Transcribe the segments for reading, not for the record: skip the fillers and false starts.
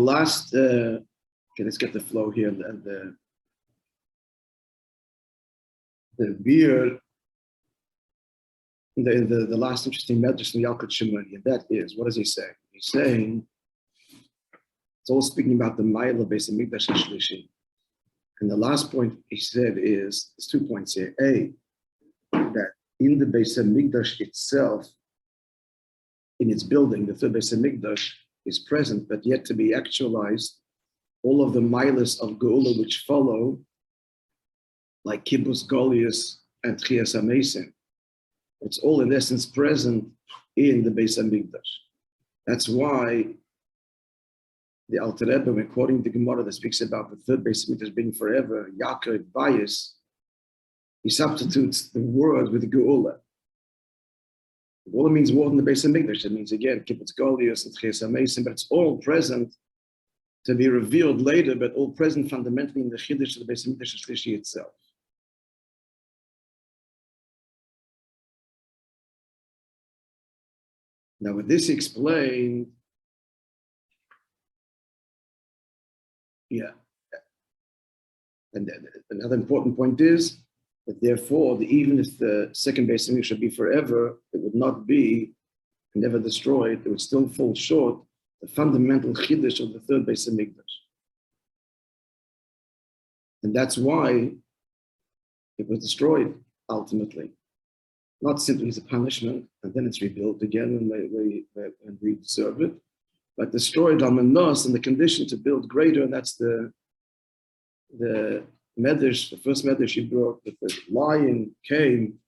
last, okay, let's get the flow here. The beer, the last interesting medrash in Yalkut Shimoni, and that is, what does he say? He's saying, it's all speaking about the Ma'ila Beis Hamikdash Shlishi. And the last point he said is, there's 2 points here. A, that in the Beis Hamikdash itself, in its building, the third Beis Hamikdash is present, but yet to be actualized, all of the milas of Geula which follow, like Kibbutz Golius and Tchias HaMeisim, it's all in essence present in the Beis Hamikdash. That's why the Alter Rebbe, when quoting the Gemara that speaks about the third Beis Hamikdash being forever, Yaakov Bayis, he substitutes the word with Geula. Geula means more than the Beis Hamikdash. It means again Kibbutz Golius and Tchias HaMeisim, but it's all present to be revealed later, but all present fundamentally in the Chiddush of the Beis Hamikdash Shlishi itself. Now, with this explained, and another important point is that therefore, even if the second Beis Hamikdash should be forever, it would not be never destroyed. It would still fall short the fundamental chiddush of the third Beis Hamikdash, and that's why it was destroyed ultimately. Not simply as a punishment, and then it's rebuilt again when we deserve it, but destroyed on the nos and the condition to build greater, and that's the medrash, the first medrash he brought, that the lion came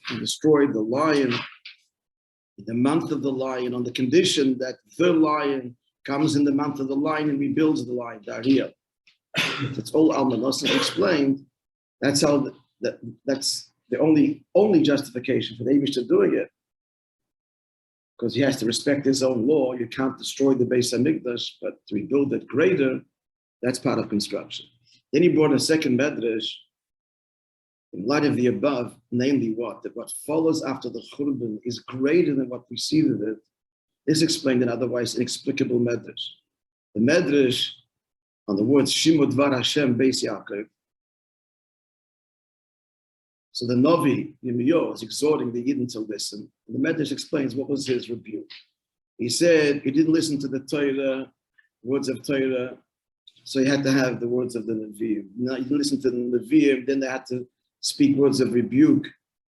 and destroyed the lion in the month of the lion, on the condition that the lion comes in the month of the lion and rebuilds the lion, Dariya. It's all Almanos explained. That's how that's the only justification for the Eibishter doing it, because he has to respect his own law. You can't destroy the Beis Hamikdash, but to rebuild it greater, that's part of construction. Then he brought a second medrash in light of the above, namely what? That what follows after the Churban is greater than what preceded it. This explained in otherwise inexplicable medrash. The medrash on the words Shimud Dvar Hashem Beis Yaakov. So the Novi, Yirmiyahu, is exhorting the Yidden to listen. And the Medrash explains what was his rebuke. He said he didn't listen to the Torah, words of Torah, so he had to have the words of the Nevi'im. Now he didn't listen to the Nevi'im, then they had to speak words of rebuke.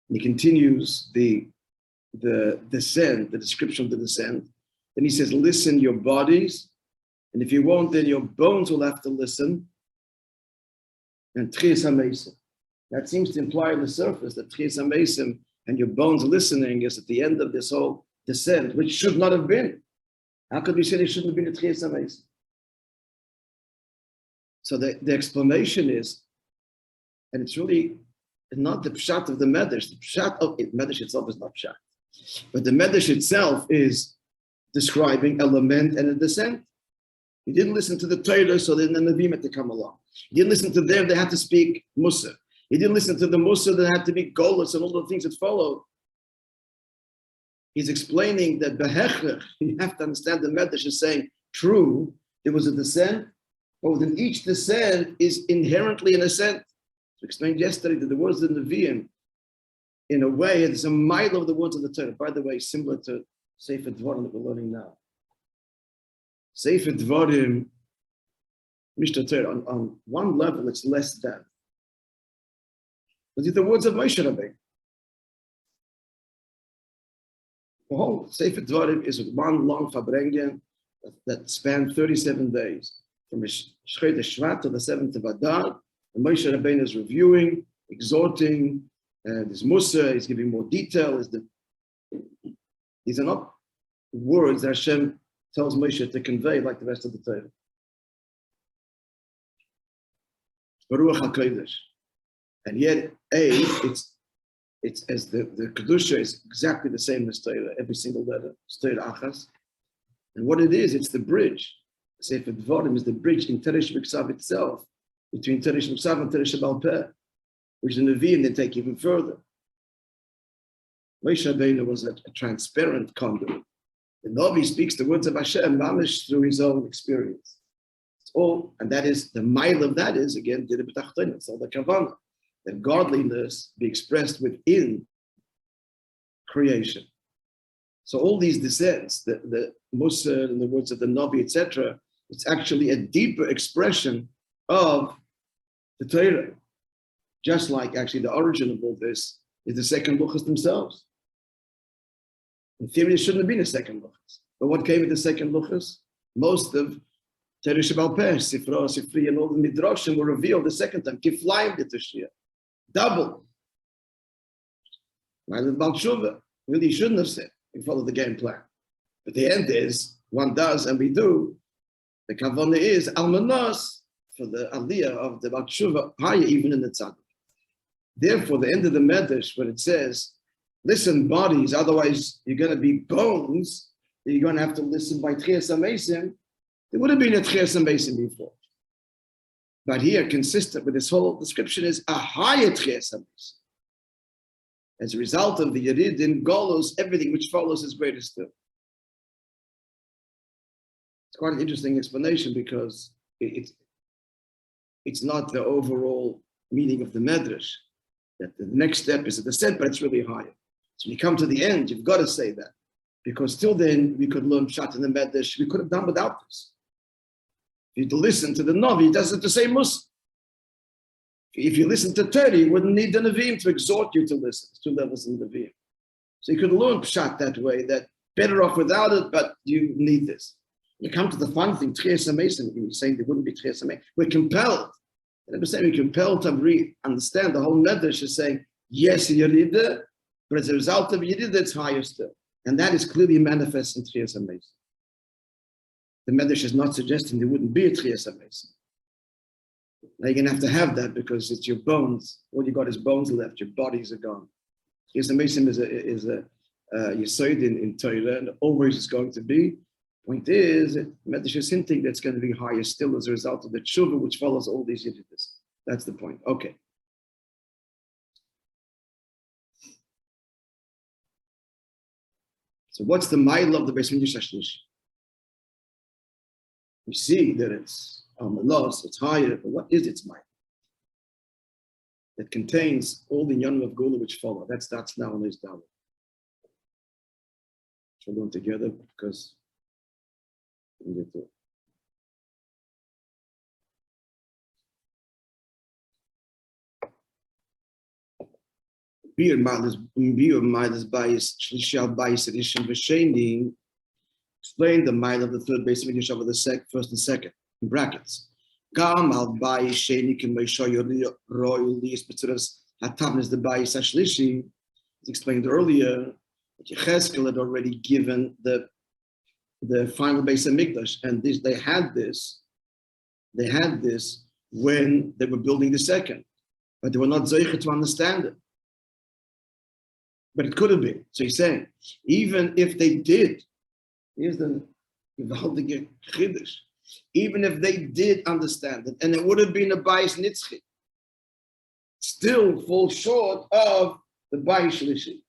And he continues the descent, the description of the descent. Then he says, listen your bodies, and if you won't, then your bones will have to listen. And Tchias HaMeisim. That seems to imply on the surface that Tchias HaMeisim and your bones listening is at the end of this whole descent, which should not have been. How could we say there shouldn't have been a Tchias HaMeisim? So the explanation is, and it's really not the pshat of the medrash. The pshat of it, medrash itself is not pshat, but the medrash itself is describing a lament and a descent. He didn't listen to the Torah, so then the Nevi'im had to come along. He didn't listen to them; they had to speak Musa. He didn't listen to the Musa, there had to be Golus and all the things that followed. He's explaining that Behechrech, you have to understand the Medrash is saying, true, there was a descent, but within each descent is inherently an ascent. We explained yesterday that the words of the Nevi'im, in a way, it's a mile of the words of the Torah. By the way, similar to Sefer Dvarim that we're learning now. Sefer Dvarim, Mishnah Torah, on one level, it's less than. But it's the words of Moishe Rabbi. The whole Sefer Dvarim is one long Fabrengen that spanned 37 days. From Shchei Shvat to the 7th of Adar, and Moishe Rabbeinu is reviewing, exhorting, there's Musa, he's giving more detail. These are not words that Hashem tells Moshe to convey like the rest of the Torah. Baruch HaKodesh. And yet, it's as the Kedusha is exactly the same as Torah, every single letter, it's Torah Achas. And what it is, it's the bridge. Sefer Dvarim is the bridge in Teresh B'Ksav itself, between Teresh B'Ksav and Teresh B'Al Peh, which the Nevi'im then take even further. Moshe Rabbeinu was a transparent conduit. The Navi speaks the words of Hashem, mamish, through his own experience. It's all, and that is, the mile of that is, again, it's all the kavanah, that godliness be expressed within creation. So all these descents, the Musa and the words of the Navi, etc., it's actually a deeper expression of the Torah. Just like actually the origin of all this is the second luchos themselves. In theory, it shouldn't have been a second luchos. But what came with the second luchos? Most of Torah Shebal Peh, Sifra, Sifri, and all the Midrashim were revealed the second time. Kiflayim the Tashriya. Double. Rather than Baal Tshuva. Really, shouldn't have said. We follow the game plan. But the end is, one does, and we do. The kavanah is almanas for the aliyah of the Baal Tshuva, higher even in the tzaddik. Therefore, the end of the medrash, when it says, listen, bodies, otherwise you're going to be bones, you're going to have to listen by Tchias HaMeisim. There would have been a Tchias HaMeisim before. But here, consistent with this whole description, is a higher Tchias HaMeisim. As a result of the Yerid in Golos, everything which follows is greater still. It's quite an interesting explanation because it's not the overall meaning of the medrash, that the next step is a descent, but it's really higher. So when you come to the end, you've got to say that. Because till then, we could learn Pshat in the medrash, we could have done without this. If you listen to the Navi, it doesn't to say Musa. If you listen to Torah, you wouldn't need the Nevi'im to exhort you to listen. It's two levels in the Nevi'im. So you could learn Pshat that way, that better off without it, but you need this. You come to the fun thing, Tchias HaMeisim, you're saying there wouldn't be Tchias HaMeisim. We're compelled. And I'm saying we're compelled to understand the whole Medrash is saying, yes, Yerida, but as a result of Yerida, it's higher still. And that is clearly manifest in Tchias HaMeisim. The Medrash is not suggesting there wouldn't be a Tchias HaMeisim. Now you're going to have that because it's your bones. All you got is bones left. Your bodies are gone. Tchias HaMeisim is a Yesod in Torah, and always is going to be. Point is, Medrash is hinting that's going to be higher still as a result of the tshuva which follows all these yidditas. That's the point. Okay. So what's the mile of the Beis Mikdash Hashlishi? We see that it's Malos, it's higher, but what is its mile? It contains all the Yanim of Gula which follow. That starts now on this down. We'll go together because we get to. Explain the mile of the third base of the first and second, in brackets. It's explained earlier that Yecheskel had already given the final base of Mikdash, and they had this when they were building the second, but they were not zeicher to understand it. But it could have been. So he's saying, even if they did, here's the gewaltige chiddush. Even if they did understand it, and it would have been a bayis nitzchi, still fall short of the bayis shlishi.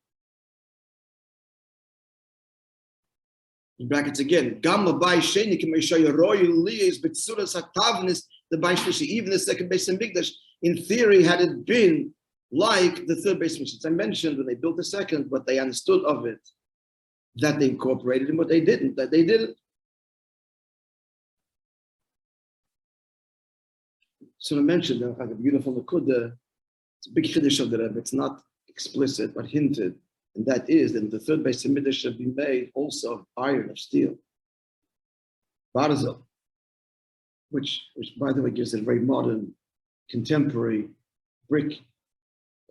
In brackets again, gamma bayis sheni k'meishay royal liyas b'tzuras hatavnis the bayis shlishi. Even the second base in Mikdash, in theory, had it been like the third base Mikdash. I mentioned when they built the second, what they understood of it, that they incorporated, and what they didn't, that they didn't. So I mentioned a beautiful Nakuda. It's a big chiddush of the Rebbe. It's not explicit, but hinted, and that is that the third base Mikdash should be made also of iron, of steel, barzel, which by the way gives it a very modern, contemporary brick.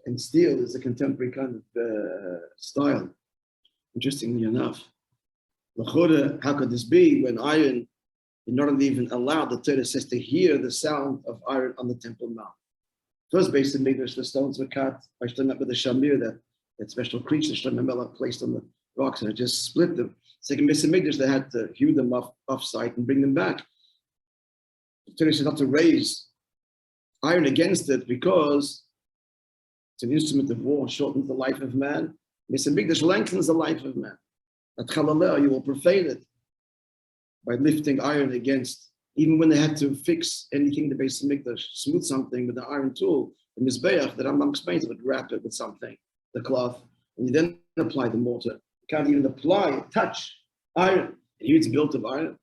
And steel is a contemporary kind of style. Interestingly enough, how could this be when iron is not even allowed? The Torah says to hear the sound of iron on the Temple Mount. First base in Mikdash, the stones were cut by Shlomo with the shamir, that special creature Shlomo placed on the rocks, and it just split them. Second base in Mikdash, they had to hew them off site and bring them back. The Torah says not to raise iron against it because it's an instrument of war, shortens the life of man. Mesa Mikdash lengthens the life of man. At Chalaleh, you will profane it by lifting iron against, even when they had to fix anything in the base of Mikdash, smooth something with the iron tool, the Mizbeach, that Rambam explains, would wrap it with something, the cloth, and you then apply the mortar. You can't even touch iron. Here it's built of iron.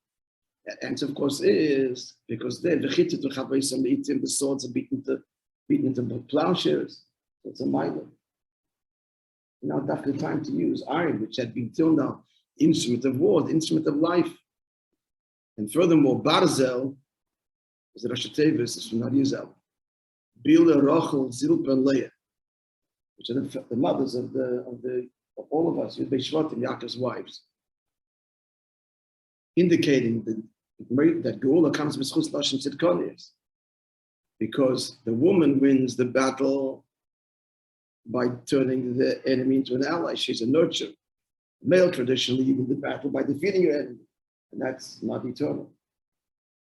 And of course is because the swords are beaten into plowshares. So it's a mile. Now that's the time to use iron, which had been till now instrument of war, the instrument of life. And furthermore, Barzel is the Rosh Tevis, is from Narizel. Bila, Rachel, Zilpa, and Leah, which are the mothers of all of us, Yudbei Shvatim, Yaakov's wives, indicating that Geula comes with Chus Lashon Tzidkonius, because the woman wins the battle by turning the enemy into an ally. She's a nurturer. Male traditionally, you win the battle by defeating your enemy, and that's not eternal.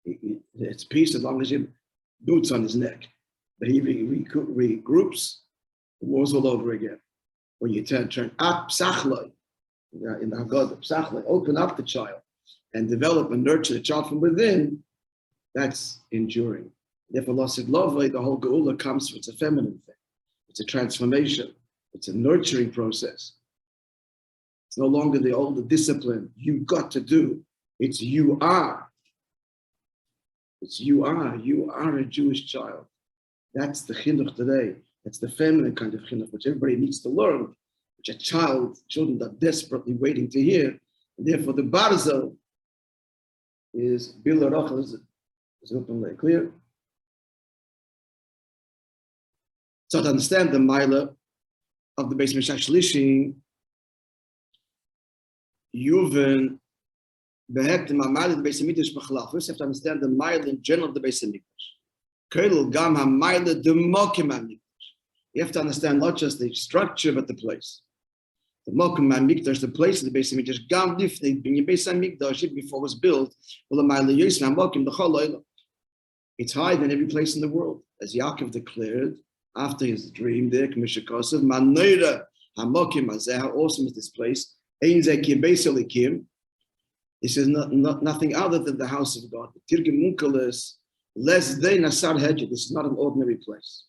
It's peace as long as you boots on his neck. But he regroups, the war's all over again. When you turn up Psachloi, in the Haggadah, Psachloi, open up the child and develop and nurture the child from within, that's enduring. Therefore, Lasid Lovely, the whole Geula comes from, it's a feminine thing. It's a transformation. It's a nurturing process. It's no longer the older discipline. You got to do. It's you are. It's you are. You are a Jewish child. That's the chinuch today. That's the feminine kind of chinuch, which everybody needs to learn, which children are desperately waiting to hear. And therefore, the barzel is Bila Rachel is openly clear. So to understand the Maila of the Beis Mishach Shlishi, Yuven behektem Maila the Beis Hamikdash b'chalal. First, you have to understand the Maila in general of the Beis Hamikdash. Kedol gam ha-Maila the Mokim Hamikdash. You have to understand not just the structure, but the place. The Mokim Hamikdash, the place of the Beis Hamikdash, gam lifnei bin Beis Hamikdash, even before it was built, well, the Maila Yisrael Mokim the Chol. It's higher than every place in the world, as Yaakov declared after his dream there, Kamishakosov, Manoira Hamokim Azeh, how awesome is this place? Ein Zekim Beiselikim. This is nothing other than the house of God. Tirgim Munkalis, less than Nasar Hedjah. This is not an ordinary place.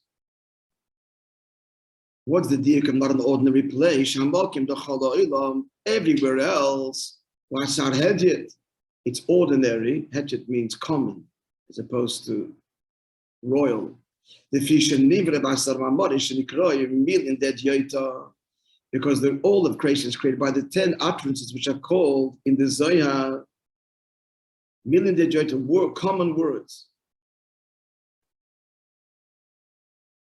What's the diakom? Not an ordinary place. Hamokim Dachal Olam, everywhere else, Wasar Hedjah. It's ordinary. Hedjah means common, as opposed to royal. The fish and nivre basar mamorish and ikroy million dead yoita, because all of creation is created by the 10 utterances which are called in the Zohar million dead yoita, common words.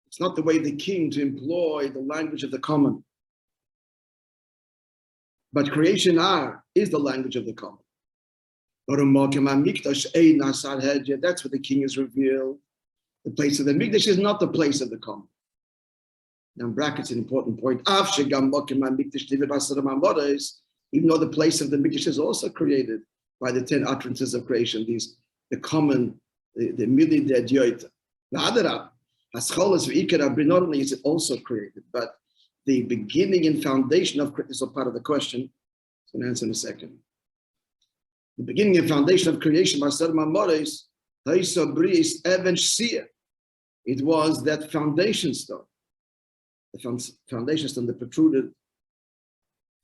It's not the way of the king to employ the language of the common, but creation is the language of the common. That's what the king is revealed. The place of the Mikdash is not the place of the common. Now, in brackets, an important point. Even though the place of the Mikdash is also created by the 10 utterances of creation, the common, the million dead yoita. Not only is it also created, but the beginning and foundation of creation is a part of the question. I'm going to answer in a second. The beginning and foundation of creation, it was that foundation stone, the foundation stone that protruded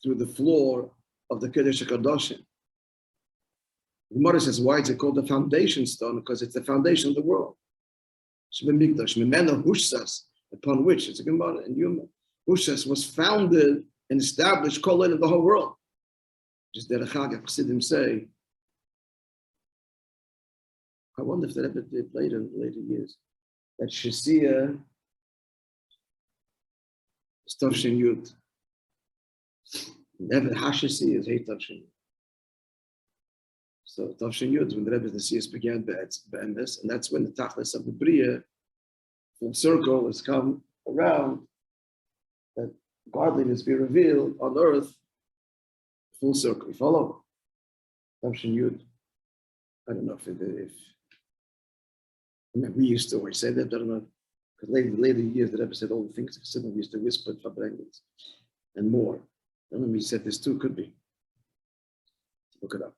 through the floor of the Kodesh HaKadoshim. The Gemara says, why is it called the foundation stone? Because it's the foundation of the world. Upon which, it's a Gemara, and Yuma, Hushas was founded and established, kol of the whole world. Just that Chassidim say, I wonder if that ever did later years. That Shasiya is Tavshin Yud. Never Hashasi is Hey Tavshin. So Tavshin Yud, when the Rebbe the Siyas began Be'emes, and that's when the Tachlis of the Bria, full circle, has come around, that godliness be revealed on earth, full circle. You follow? Tavshin Yud. I don't know if we used to always say that, I don't know, because later years the Rebbe said all the things we used to whisper Fabrengels and more. I don't know if he said this too, could be. Look it up.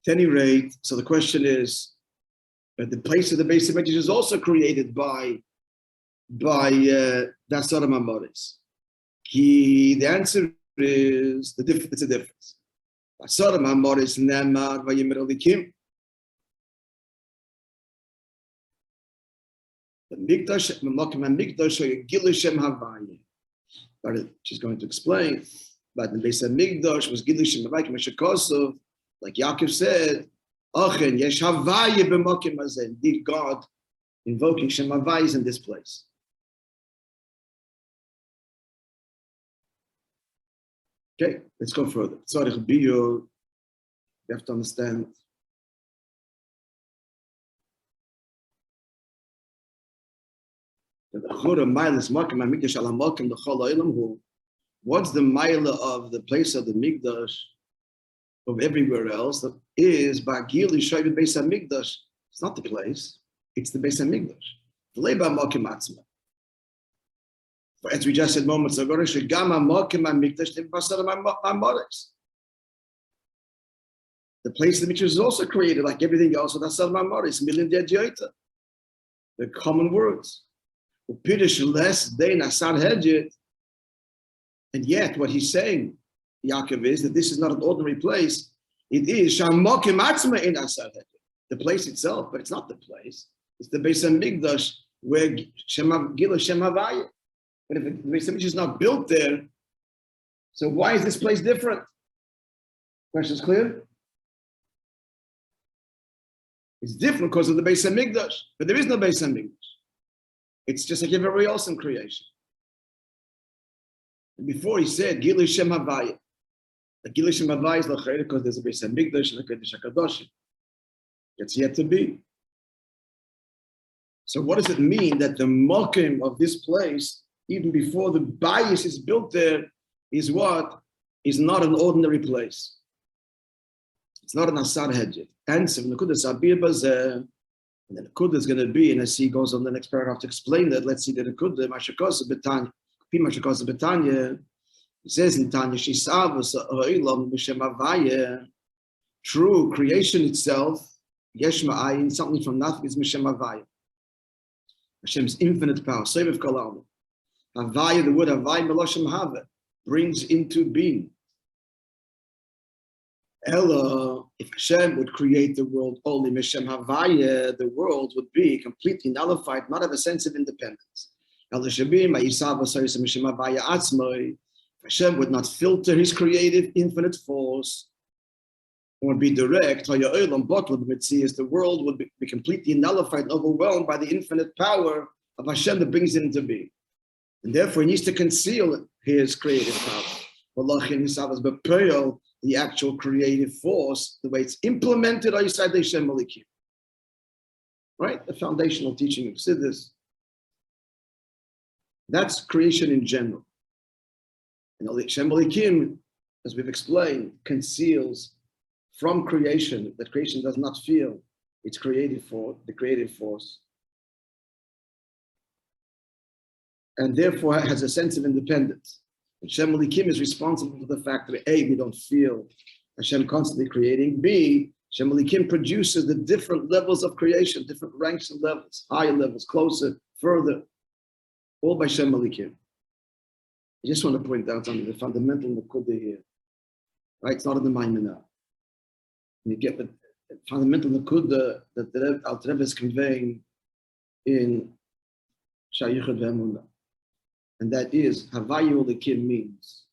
At any rate, so the question is, the place of the base of Mikdash is also created by Dasaram Amoris. The answer is it's a difference. Dasaram Amoris Nemar Vayimir Elikim. The Mikdash, Mikdash, Gilushem Havaya. But she's going to explain. But the base of Mikdash was Gilushem Havaya, Meshakosov, like Yaakov said, Achen Yesh Havaya b'Mokim Hazeh. Indeed, God invoking Shem Havaya is in this place. Okay, let's go further. You have to understand. What's the mile of the place of the Mikdash of everywhere else? That is Bagili Shoyv Beis HaMikdash. It's not the place, it's the Beis HaMikdash. As we just said moments ago, the place of the Mikdash is also created like everything else with Asar Mamoris, million Diyota. The common words. And yet, what he's saying, Yaakov, is that this is not an ordinary place. It is the place itself, but it's not the place. It's the Beis HaMikdash where Gila Shem Havaya. But if the Beis HaMikdash is not built there, so why is this place different? Question's clear? It's different because of the Beis HaMikdash, but there is no Beis HaMikdash. It's just like everybody else in creation. And before he said, Gilu Shem Havaya. The Gilu Shem Havaya is l'chayre because there's a Beis HaMikdash and a Kodesh HaKadoshim. It's yet to be. So what does it mean that the mokim of this place, even before the bias is built there, is what? Is not an ordinary place. It's not an Asar Hedjit. Answer, and the Nakuda is going to be, and as he goes on the next paragraph to explain that, let's see the Nakuda, Mashakosa Betanya, Mashakosa Betanya, he says in Tanya, Shisavus, Oilam, B'Shem Havaya, true creation itself, Yesh Ma'ayin, something from nothing is B'Shem Havaya. Hashem's infinite power, Seviv Kalam. Havaya, the word Havaya, Meloshem Hava, brings into being. Ella, if Hashem would create the world only Mishem Havaya, the world would be completely nullified, not have a sense of independence. Hashem would not filter his creative infinite force or be direct. The world would be completely nullified and overwhelmed by the infinite power of Hashem that brings it into being. And therefore he needs to conceal his creative power. The actual creative force, the way it's implemented, right? The foundational teaching of Siddhis. That's creation in general. And Shem Elikim, as we've explained, conceals from creation that creation does not feel its creative force, the creative force, and therefore has a sense of independence. And Shem Elikim is responsible for the fact that A, we don't feel Hashem constantly creating. B, Shem Elikim produces the different levels of creation, different ranks and levels, higher levels, closer, further, all by Shem Elikim. I just want to point out something, the fundamental Nakuda here. Right? It's not in the Maimon. You get the fundamental Nakuda that the Alter Rebbe is conveying in Shayichud Ve'emunah. And that is, Havayu Elikim means,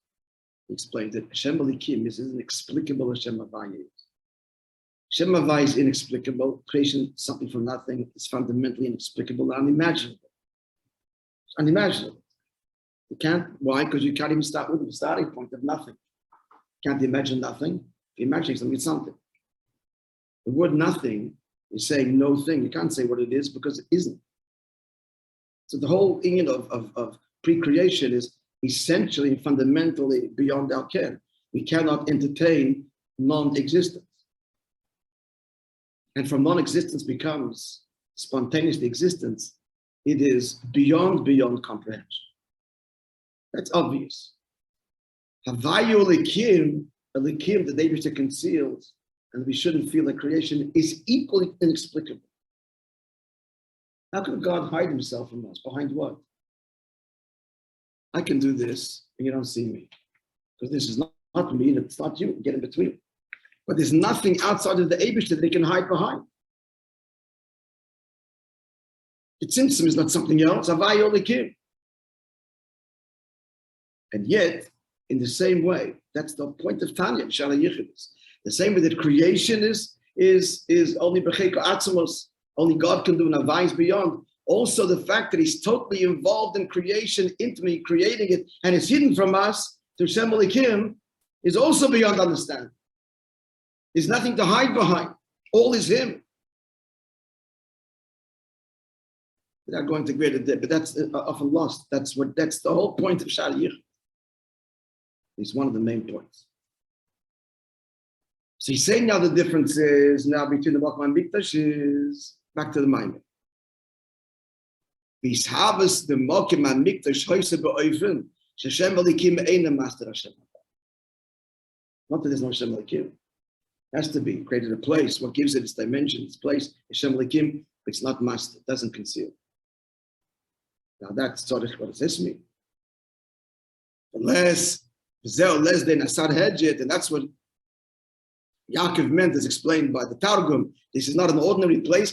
he explained that Hashem Elikim is inexplicable as Hashem Havaya is. Hashem Havaya is inexplicable. Creation, something from nothing, is fundamentally inexplicable and unimaginable. It's unimaginable. You can't, why? Because you can't even start with the starting point of nothing. You can't imagine nothing. If you imagine something, it's something. The word nothing is saying no thing. You can't say what it is because it isn't. So the whole thing of pre-creation is essentially and fundamentally beyond our ken. We cannot entertain non-existence. And from non-existence becomes spontaneous existence. It is beyond comprehension. That's obvious. Havayu Elikim Elikim, the David conceals, and we shouldn't feel that creation is equally inexplicable. How can God hide himself from us? Behind what? I can do this, and you don't see me. Because this is not me, and it's not you. Get in between. But there's nothing outside of the Eibush that they can hide behind. The tzimtzum is not something else. Havai Elikim. And yet, in the same way, that's the point of Tanya, Shala Yichidus. The same way that creation is only Becheko Atzmos, only God can do, and Havai is beyond. Also, the fact that he's totally involved in creation, intimately creating it, and it's hidden from us through Shem Elikim, is also beyond understanding. There's nothing to hide behind. All is him. Without going to greater depth, but that's often lost. That's the whole point of Shala Yichidus. It's one of the main points. So he's saying now the difference is now between the Mokum and Mikdash is back to the Maimon. Vishavas the Mokum and Mikdash hoise be'oifen sheshem elikim eina master Hashem. Not that there's no Hashem elikim. It has to be created a place. What gives it its dimension, its place? Hashem elikim. It's not master. It doesn't conceal. Now that's sort of what does this mean? Unless than Asad Hedjit, and that's what Yaakov meant, is explained by the Targum. This is not an ordinary place.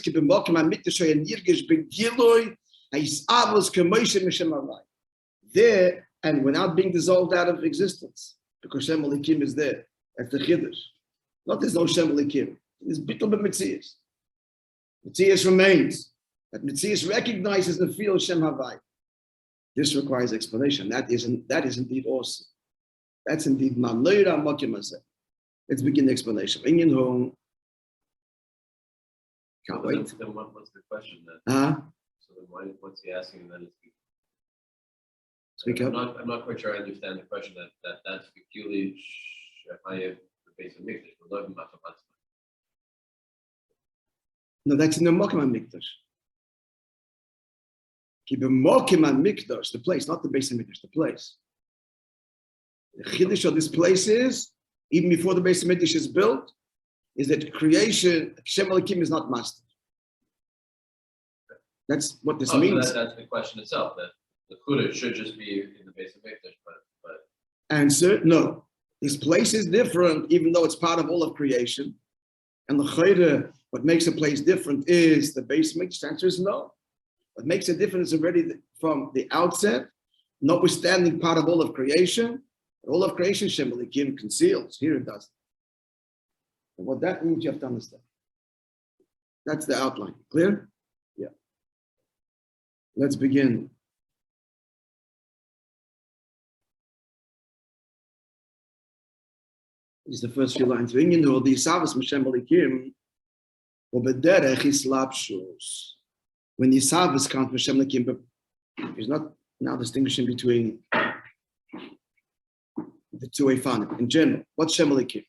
There, and without being dissolved out of existence, because Shem Elikim is there. That's the Chiddush. Not there's no Shem Elikim. There's Bittul B'Metzias. Metzias remains. That Metzias recognizes the field Shem Havai. This requires explanation. That is indeed awesome. That's indeed Mamleira Mokim Hazeh. Let's begin the explanation. Inyan Hong. Can't wait. Then what's the question then? So then what's he asking then? Speak up. I'm not quite sure I understand the question. That's peculiar. The base of Mikdash. No, that's in the Mokim Mikdash. Keep a Mokim Mikdash, the place, not the base of Mikdash, the place. The Chiddush of this place is, even before the base of Mikdash is built, is that creation, Shem Elikim is not master. That's what this means. So that's the question itself, that the Chiddush should just be in the base of Mikdash, but... Answer, no. This place is different, even though it's part of all of creation. And the Chayda, what makes a place different is the base of Mikdash. The answer is no. What makes a difference already from the outset, notwithstanding part of all of creation, all of creation, Shem Elikim conceals. Here it does. And what that means, you have to understand. That's the outline. Clear? Yeah. Let's begin. These are the first few lines. When you know the Yisavas Shem Elikim, Obederech is lapshus. When Yisavas comes Shem Elikim, but he's not now distinguishing between the two Eifanim. In general, what's Shem Elikim?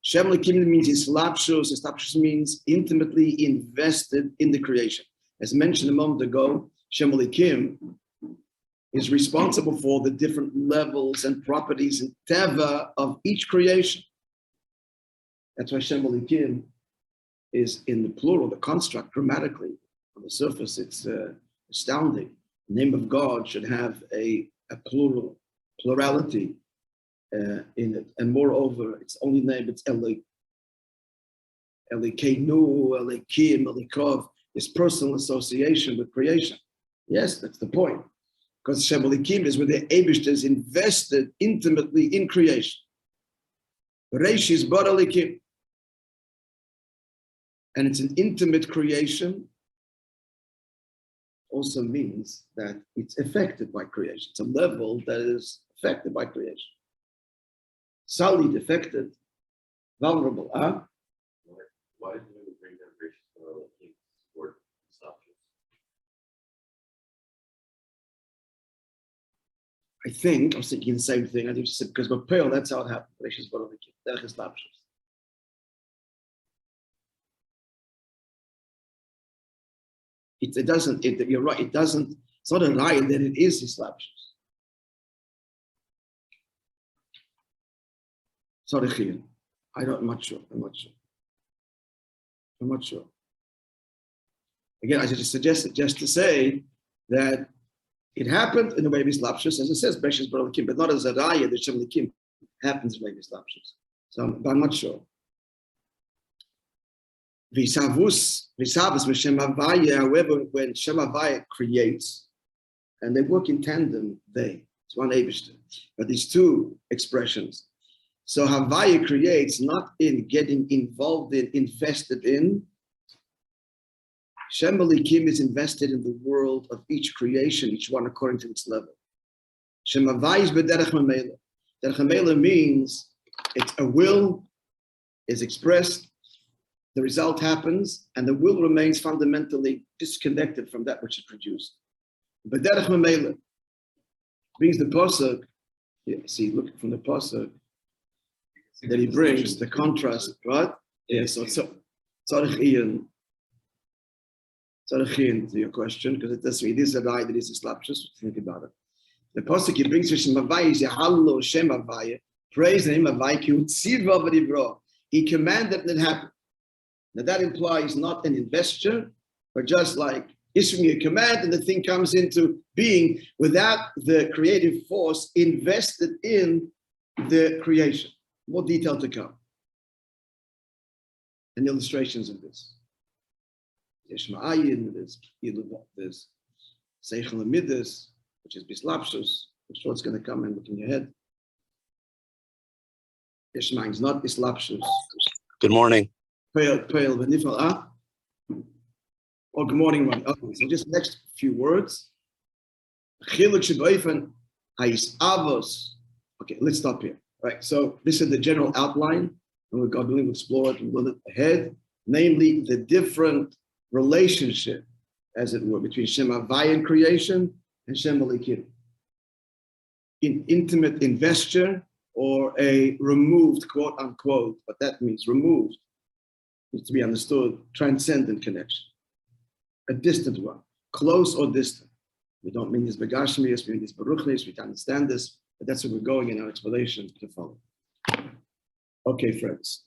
Shem Elikim means Islapshus. Islapshus means intimately invested in the creation. As mentioned a moment ago, Shem Elikim is responsible for the different levels and properties and teva of each creation. That's why Shem Elikim is in the plural, the construct, grammatically. On the surface, it's astounding. The name of God should have a plurality in it, and moreover, its only name, it's Elikenu, Elikim, Elikov, this personal association with creation. Yes, that's the point. Because Shem Elikim is where the Eibush is invested intimately in creation. Reish is Bar Elikim. And it's an intimate creation, also means that it's affected by creation. It's a level that is affected by creation. Solid, affected, vulnerable. Why did we bring that Reish Bar Elikim support subjects? I think, I was thinking the same thing. I think she said, because we're pale, that's how it happened. Reish Bar Elikim. Derech is lapshus. It doesn't, you're right, it doesn't, it's not a right that it is Islapshus. Tzarichim. I'm not sure. Again, I just suggested just to say that it happened in the way of Islapshus, as it says, Beshes Baralikim, but not as a raya, the Shem Likim happens in the way of Islapshus. So I'm not sure. Visavus Shem Havaya, however, when Shem Havaya creates, and they work in tandem, it's one Eibishter, but these two expressions. So Havaya creates not in getting involved in, invested in. Shem Elikim is invested in the world of each creation, each one according to its level. Shem Havaya is b'derech mamela. Derech mamela means it's a will is expressed, the result happens, and the will remains fundamentally disconnected from that which it produced. B'derech mamela brings the pasuk. See, look from the pasuk that he brings the contrast, right? Yeah, so tzarich to your question, because it does it is a lie, that is a slapshus. Think about it. The pasuk he brings Shem Havaya is Yahalo Shem Havaya, praise the name of Havaya. He commanded that it happened. Now that implies not an investure, but just like issuing a command and the thing comes into being without the creative force invested in the creation. More detail to come. And illustrations of this. There's Shma'ayin, there's Seichel Midas, which is Bislapshus, which is what's going to come and look in your head. Shma'ayin is not Bislapshus. Good morning. Peil, Benifal, or good morning, one. Okay, so just next few words. Chiluk Sheboifen, Ha'is Avos. Okay, let's stop here. Right, so this is the general outline, and we're going to explore it and build it ahead, namely the different relationship, as it were, between Shem Havaya in creation and Shem Elikim. In intimate investure or a removed, quote unquote, what that means, removed, needs to be understood, transcendent connection, a distant one, close or distant. We don't mean this begashmias, we mean this baruchnis, we can understand this, but that's where we're going in our explanation to follow. Okay, friends.